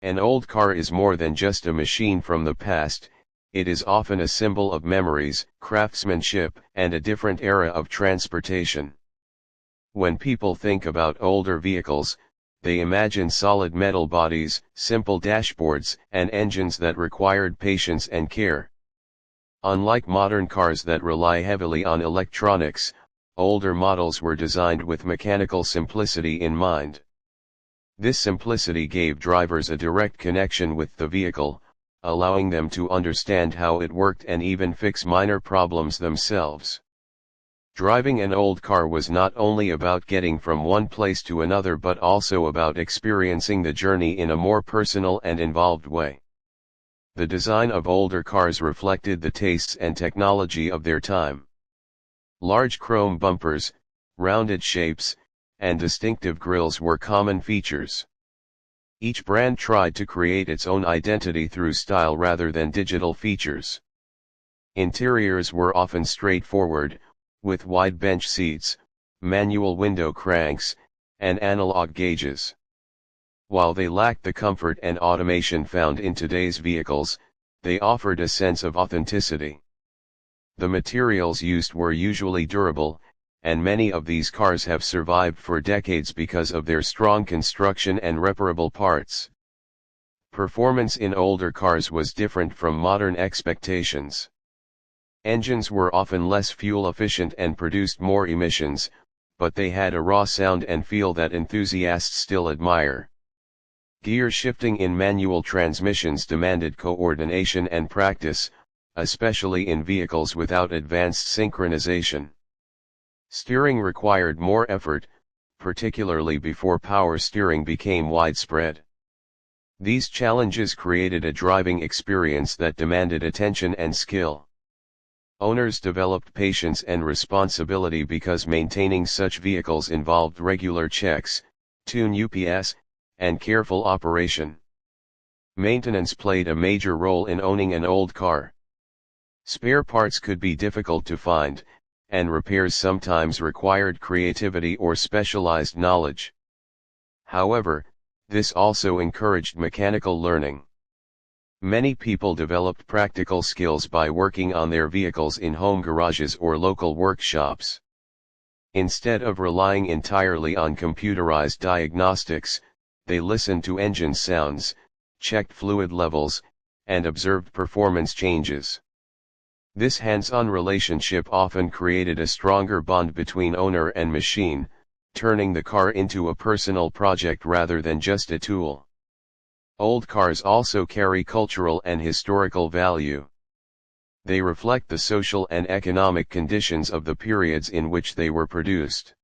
An old car is more than just a machine from the past, it is often a symbol of memories, craftsmanship, and a different era of transportation. When people think about older vehicles, they imagine solid metal bodies, simple dashboards, and engines that required patience and care. Unlike modern cars that rely heavily on electronics, older models were designed with mechanical simplicity in mind. This simplicity gave drivers a direct connection with the vehicle, allowing them to understand how it worked and even fix minor problems themselves. Driving an old car was not only about getting from one place to another but also about experiencing the journey in a more personal and involved way. The design of older cars reflected the tastes and technology of their time. Large chrome bumpers, rounded shapes, and distinctive grilles were common features. Each brand tried to create its own identity through style rather than digital features. Interiors were often straightforward, with wide bench seats, manual window cranks, and analog gauges. While they lacked the comfort and automation found in today's vehicles, they offered a sense of authenticity. The materials used were usually durable, and many of these cars have survived for decades because of their strong construction and repairable parts. Performance in older cars was different from modern expectations. Engines were often less fuel efficient and produced more emissions, but they had a raw sound and feel that enthusiasts still admire. Gear shifting in manual transmissions demanded coordination and practice, especially in vehicles without advanced synchronization. Steering required more effort, particularly before power steering became widespread. These challenges created a driving experience that demanded attention and skill. Owners developed patience and responsibility because maintaining such vehicles involved regular checks, tune UPS, and careful operation. Maintenance played a major role in owning an old car. Spare parts could be difficult to find, and repairs sometimes required creativity or specialized knowledge. However, this also encouraged mechanical learning. Many people developed practical skills by working on their vehicles in home garages or local workshops. Instead of relying entirely on computerized diagnostics, they listened to engine sounds, checked fluid levels, and observed performance changes. This hands-on relationship often created a stronger bond between owner and machine, turning the car into a personal project rather than just a tool. Old cars also carry cultural and historical value. They reflect the social and economic conditions of the periods in which they were produced.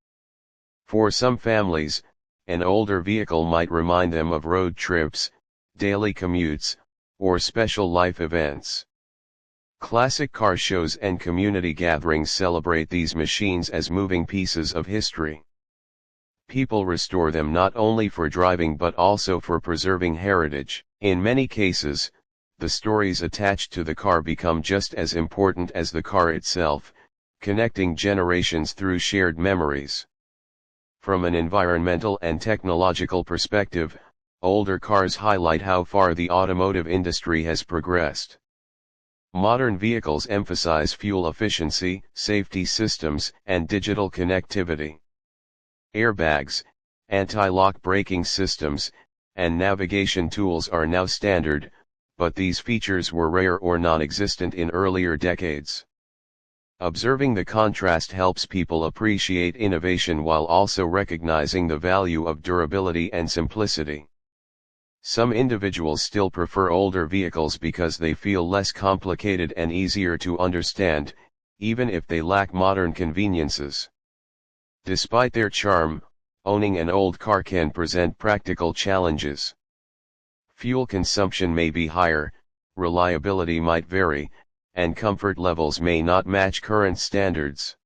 For some families, an older vehicle might remind them of road trips, daily commutes, or special life events. Classic car shows and community gatherings celebrate these machines as moving pieces of history. People restore them not only for driving but also for preserving heritage. In many cases, the stories attached to the car become just as important as the car itself, connecting generations through shared memories. From an environmental and technological perspective, older cars highlight how far the automotive industry has progressed. Modern vehicles emphasize fuel efficiency, safety systems, and digital connectivity. Airbags, anti-lock braking systems, and navigation tools are now standard, but these features were rare or non-existent in earlier decades. Observing the contrast helps people appreciate innovation while also recognizing the value of durability and simplicity. Some individuals still prefer older vehicles because they feel less complicated and easier to understand, even if they lack modern conveniences. Despite their charm, owning an old car can present practical challenges. Fuel consumption may be higher, reliability might vary, and comfort levels may not match current standards.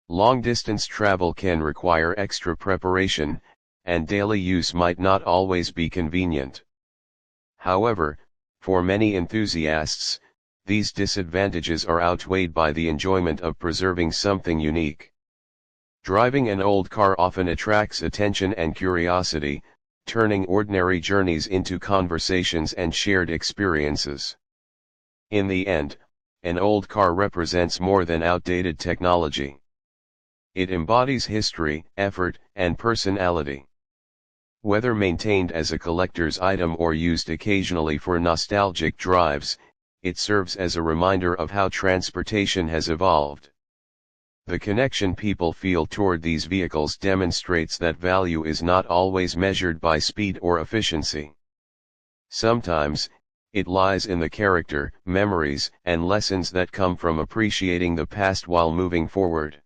Long-distance travel can require extra preparation, and daily use might not always be convenient. However, for many enthusiasts, these disadvantages are outweighed by the enjoyment of preserving something unique. Driving an old car often attracts attention and curiosity, turning ordinary journeys into conversations and shared experiences. In the end, an old car represents more than outdated technology. It embodies history, effort, and personality. Whether maintained as a collector's item or used occasionally for nostalgic drives, it serves as a reminder of how transportation has evolved. The connection people feel toward these vehicles demonstrates that value is not always measured by speed or efficiency. Sometimes, it lies in the character, memories, and lessons that come from appreciating the past while moving forward.